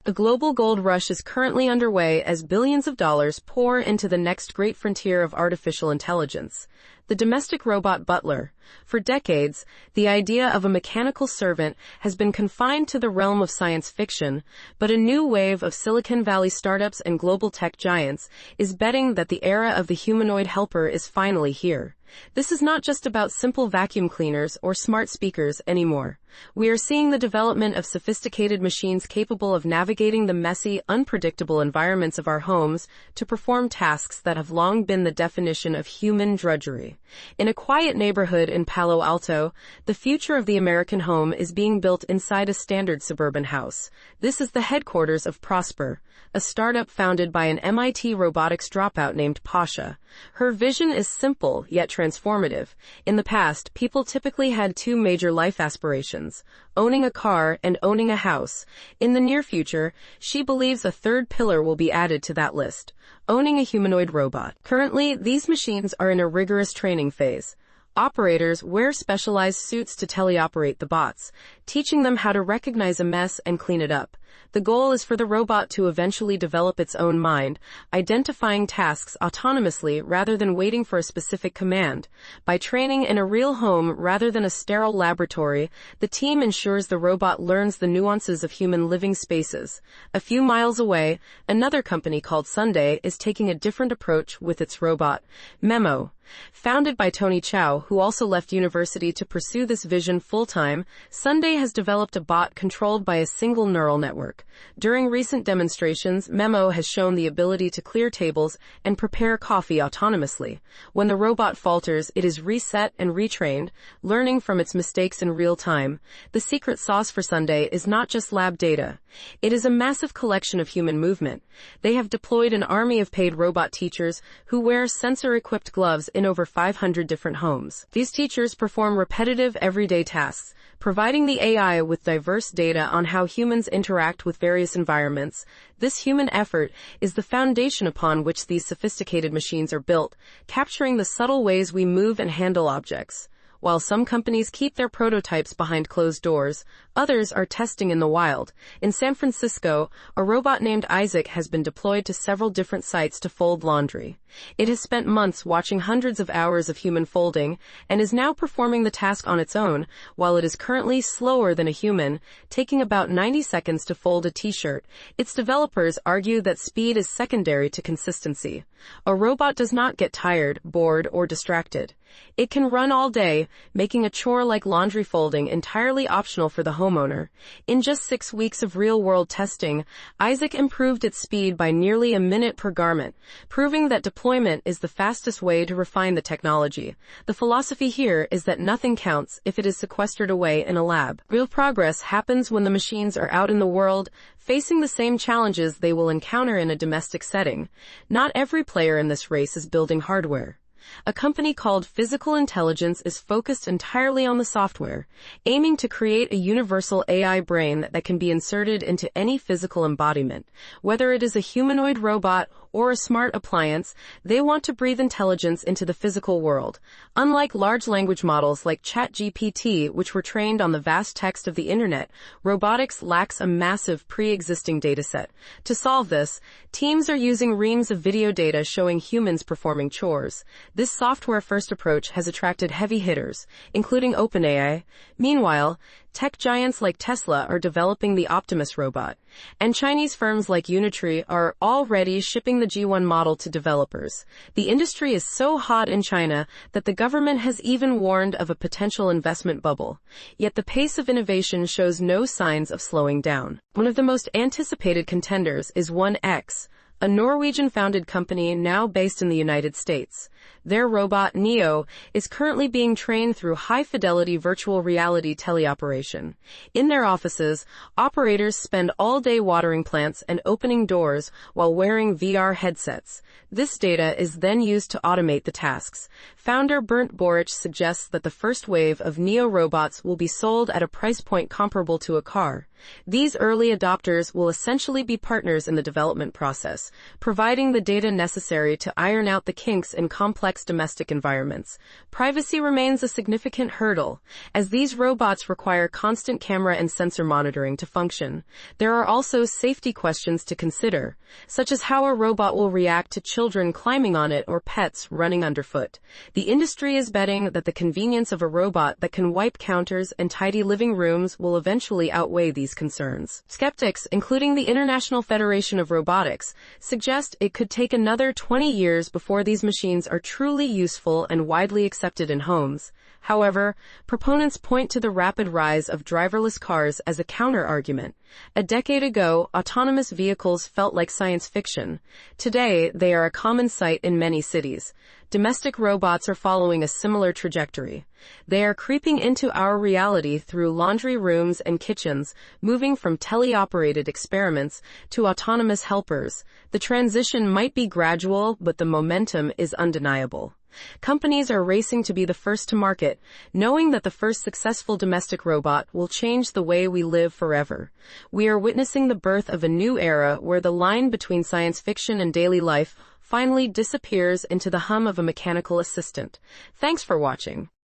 A global gold rush is currently underway as billions of dollars pour into the next great frontier of artificial intelligence, the domestic robot butler. For decades, the idea of a mechanical servant has been confined to the realm of science fiction, but a new wave of Silicon Valley startups and global tech giants is betting that the era of the humanoid helper is finally here. This is not just about simple vacuum cleaners or smart speakers anymore. We are seeing the development of sophisticated machines capable of navigating the messy, unpredictable environments of our homes to perform tasks that have long been the definition of human drudgery. In a quiet neighborhood in Palo Alto, the future of the American home is being built inside a standard suburban house. This is the headquarters of Prosper, a startup founded by an MIT robotics dropout named Pasha. Her vision is simple yet transformative. In the past, people typically had two major life aspirations: owning a car and owning a house. In the near future, she believes a third pillar will be added to that list: owning a humanoid robot. Currently, these machines are in a rigorous training phase. Operators wear specialized suits to teleoperate the bots, teaching them how to recognize a mess and clean it up. The goal is for the robot to eventually develop its own mind, identifying tasks autonomously rather than waiting for a specific command. By training in a real home rather than a sterile laboratory, the team ensures the robot learns the nuances of human living spaces. A few miles away, another company called Sunday is taking a different approach with its robot, Memo. Founded by Tony Chow, who also left university to pursue this vision full-time, Sunday has developed a bot controlled by a single neural network. During recent demonstrations, Memo has shown the ability to clear tables and prepare coffee autonomously. When the robot falters, it is reset and retrained, learning from its mistakes in real time. The secret sauce for Sunday is not just lab data. It is a massive collection of human movement. They have deployed an army of paid robot teachers who wear sensor-equipped gloves in over 500 different homes. These teachers perform repetitive, everyday tasks, providing the AI with diverse data on how humans interact with various environments. This human effort is the foundation upon which these sophisticated machines are built, capturing the subtle ways we move and handle objects. While some companies keep their prototypes behind closed doors, others are testing in the wild. In San Francisco, a robot named Isaac has been deployed to several different sites to fold laundry. It has spent months watching hundreds of hours of human folding and is now performing the task on its own. While it is currently slower than a human, taking about 90 seconds to fold a t-shirt, its developers argue that speed is secondary to consistency. A robot does not get tired, bored, or distracted. It can run all day, making a chore like laundry folding entirely optional for the homeowner. In just 6 weeks of real-world testing, Isaac improved its speed by nearly a minute per garment, proving that deployment is the fastest way to refine the technology. The philosophy here is that nothing counts if it is sequestered away in a lab. Real progress happens when the machines are out in the world, facing the same challenges they will encounter in a domestic setting. Not every player in this race is building hardware. A company called Physical Intelligence is focused entirely on the software, aiming to create a universal AI brain that can be inserted into any physical embodiment. Whether it is a humanoid robot or a smart appliance, they want to breathe intelligence into the physical world. Unlike large language models like ChatGPT, which were trained on the vast text of the internet, robotics lacks a massive pre-existing dataset. To solve this, teams are using reams of video data showing humans performing chores. This software-first approach has attracted heavy hitters, including OpenAI. Meanwhile, tech giants like Tesla are developing the Optimus robot, and Chinese firms like Unitree are already shipping the G1 model to developers. The industry is so hot in China that the government has even warned of a potential investment bubble. Yet the pace of innovation shows no signs of slowing down. One of the most anticipated contenders is 1X, a Norwegian-founded company now based in the United States. Their robot, Neo, is currently being trained through high-fidelity virtual reality teleoperation. In their offices, operators spend all day watering plants and opening doors while wearing VR headsets. This data is then used to automate the tasks. Founder Bernd Boric suggests that the first wave of Neo robots will be sold at a price point comparable to a car. These early adopters will essentially be partners in the development process, providing the data necessary to iron out the kinks in complex complex domestic environments, privacy remains a significant hurdle, as these robots require constant camera and sensor monitoring to function. There are also safety questions to consider, such as how a robot will react to children climbing on it or pets running underfoot. The industry is betting that the convenience of a robot that can wipe counters and tidy living rooms will eventually outweigh these concerns. Skeptics, including the International Federation of Robotics, suggest it could take another 20 years before these machines are truly useful and widely accepted in homes. However, proponents point to the rapid rise of driverless cars as a counter-argument. A decade ago, autonomous vehicles felt like science fiction. Today, they are a common sight in many cities. Domestic robots are following a similar trajectory. They are creeping into our reality through laundry rooms and kitchens, moving from teleoperated experiments to autonomous helpers. The transition might be gradual, but the momentum is undeniable. Companies are racing to be the first to market, knowing that the first successful domestic robot will change the way we live forever. We are witnessing the birth of a new era where the line between science fiction and daily life finally disappears into the hum of a mechanical assistant. Thanks for watching.